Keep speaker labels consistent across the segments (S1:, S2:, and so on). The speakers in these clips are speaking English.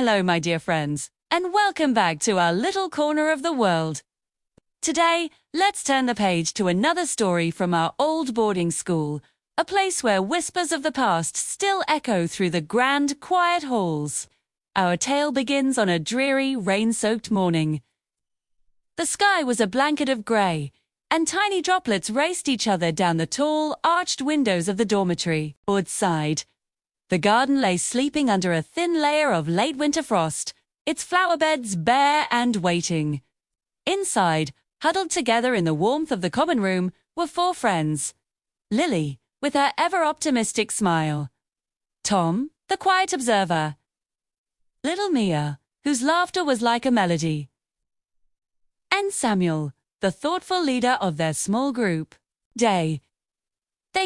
S1: Hello, my dear friends, and welcome back to our little corner of the world. Today, let's turn the page to another story from our old boarding school, a place where whispers of the past still echo through the grand, quiet halls. Our tale begins on a dreary, rain-soaked morning. The sky was a blanket of grey, and tiny droplets raced each other down the tall, arched windows of the dormitory. Outside, the garden lay sleeping under a thin layer of late winter frost, its flower beds bare and waiting. Inside, huddled together in the warmth of the common room, were four friends. Lily, with her ever-optimistic smile. Tom, the quiet observer. Little Mia, whose laughter was like a melody. And Samuel, the thoughtful leader of their small group. They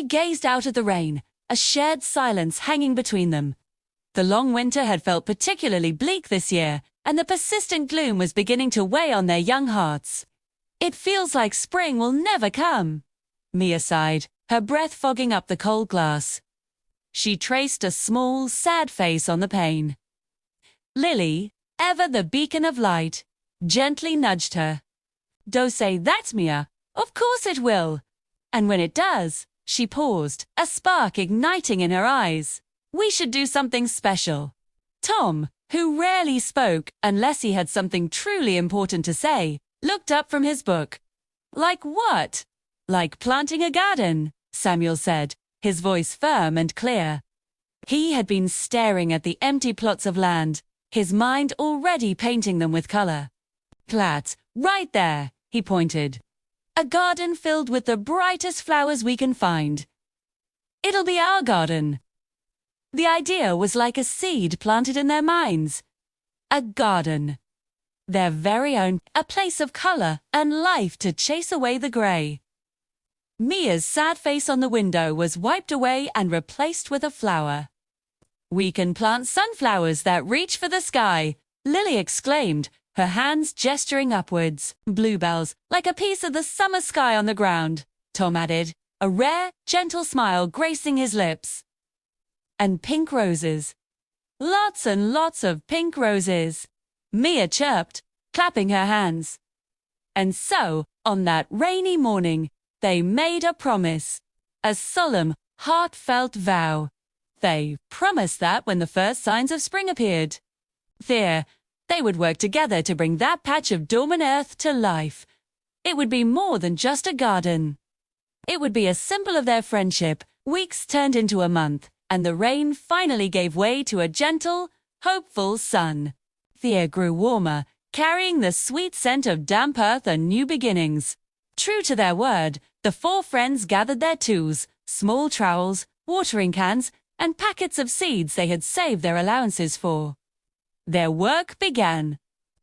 S1: gazed out at the rain, a shared silence hanging between them. The long winter had felt particularly bleak this year, and the persistent gloom was beginning to weigh on their young hearts. It feels like spring will never come, Mia sighed, her breath fogging up the cold glass. She traced a small, sad face on the pane. Lily, ever the beacon of light, gently nudged her. Don't say that, Mia. Of course it will. And when it does, she paused, a spark igniting in her eyes. We should do something special. Tom, who rarely spoke unless he had something truly important to say, looked up from his book. Like what? Like planting a garden, Samuel said, his voice firm and clear. He had been staring at the empty plots of land, his mind already painting them with color. Plat, right there, he pointed. A garden filled with the brightest flowers we can find. It'll be our garden. The idea was like a seed planted in their minds. A garden. Their very own, a place of color and life to chase away the gray. Mia's sad face on the window was wiped away and replaced with a flower. We can plant sunflowers that reach for the sky, Lily exclaimed, her hands gesturing upwards. Bluebells, like a piece of the summer sky on the ground, Tom added, a rare, gentle smile gracing his lips. And pink roses. Lots and lots of pink roses, Mia chirped, clapping her hands. And so, on that rainy morning, they made a promise. A solemn, heartfelt vow. They promised that when the first signs of spring appeared. They would work together to bring that patch of dormant earth to life. It would be more than just a garden. It would be a symbol of their friendship. Weeks turned into a month, and the rain finally gave way to a gentle, hopeful sun. The air grew warmer, carrying the sweet scent of damp earth and new beginnings. True to their word, the four friends gathered their tools, small trowels, watering cans, and packets of seeds they had saved their allowances for. Their work began.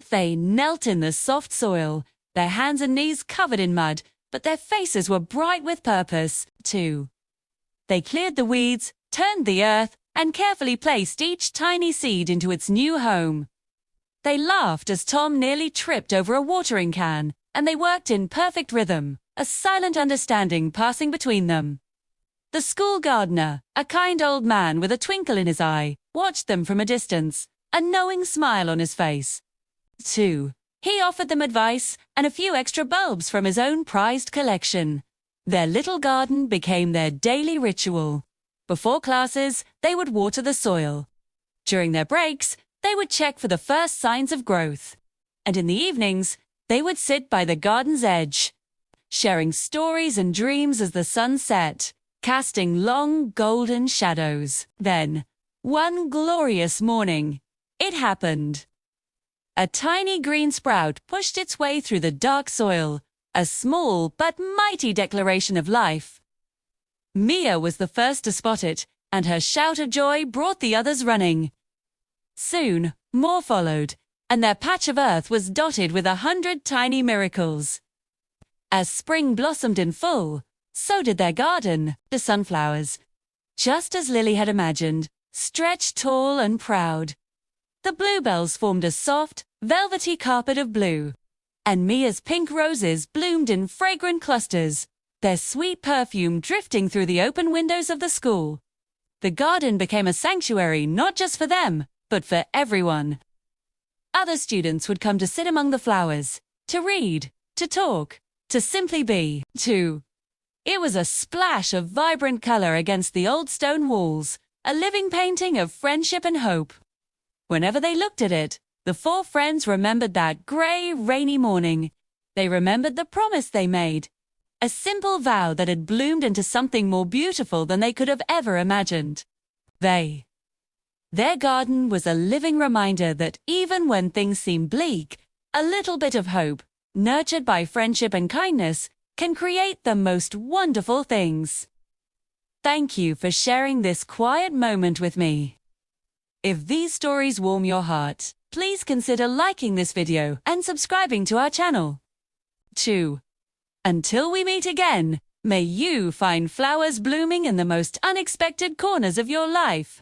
S1: They knelt in the soft soil, their hands and knees covered in mud, but their faces were bright with purpose, too. They cleared the weeds, turned the earth, and carefully placed each tiny seed into its new home. They laughed as Tom nearly tripped over a watering can, and they worked in perfect rhythm, a silent understanding passing between them. The school gardener, a kind old man with a twinkle in his eye, watched them from a distance, a knowing smile on his face. Too, he offered them advice and a few extra bulbs from his own prized collection. Their little garden became their daily ritual. Before classes, they would water the soil. During their breaks, they would check for the first signs of growth. And in the evenings, they would sit by the garden's edge, sharing stories and dreams as the sun set, casting long golden shadows. Then, one glorious morning, it happened. A tiny green sprout pushed its way through the dark soil, a small but mighty declaration of life. Mia was the first to spot it, and her shout of joy brought the others running. Soon, more followed, and their patch of earth was dotted with 100 tiny miracles. As spring blossomed in full, so did their garden, the sunflowers. Just as Lily had imagined, stretched tall and proud. The bluebells formed a soft, velvety carpet of blue, and Mia's pink roses bloomed in fragrant clusters, their sweet perfume drifting through the open windows of the school. The garden became a sanctuary not just for them, but for everyone. Other students would come to sit among the flowers, to read, to talk, to simply be, It was a splash of vibrant color against the old stone walls, a living painting of friendship and hope. Whenever they looked at it, the four friends remembered that gray, rainy morning. They remembered the promise they made, a simple vow that had bloomed into something more beautiful than they could have ever imagined. Their garden was a living reminder that even when things seem bleak, a little bit of hope, nurtured by friendship and kindness, can create the most wonderful things. Thank you for sharing this quiet moment with me. If these stories warm your heart, please consider liking this video and subscribing to our channel. 2. Until we meet again, may you find flowers blooming in the most unexpected corners of your life.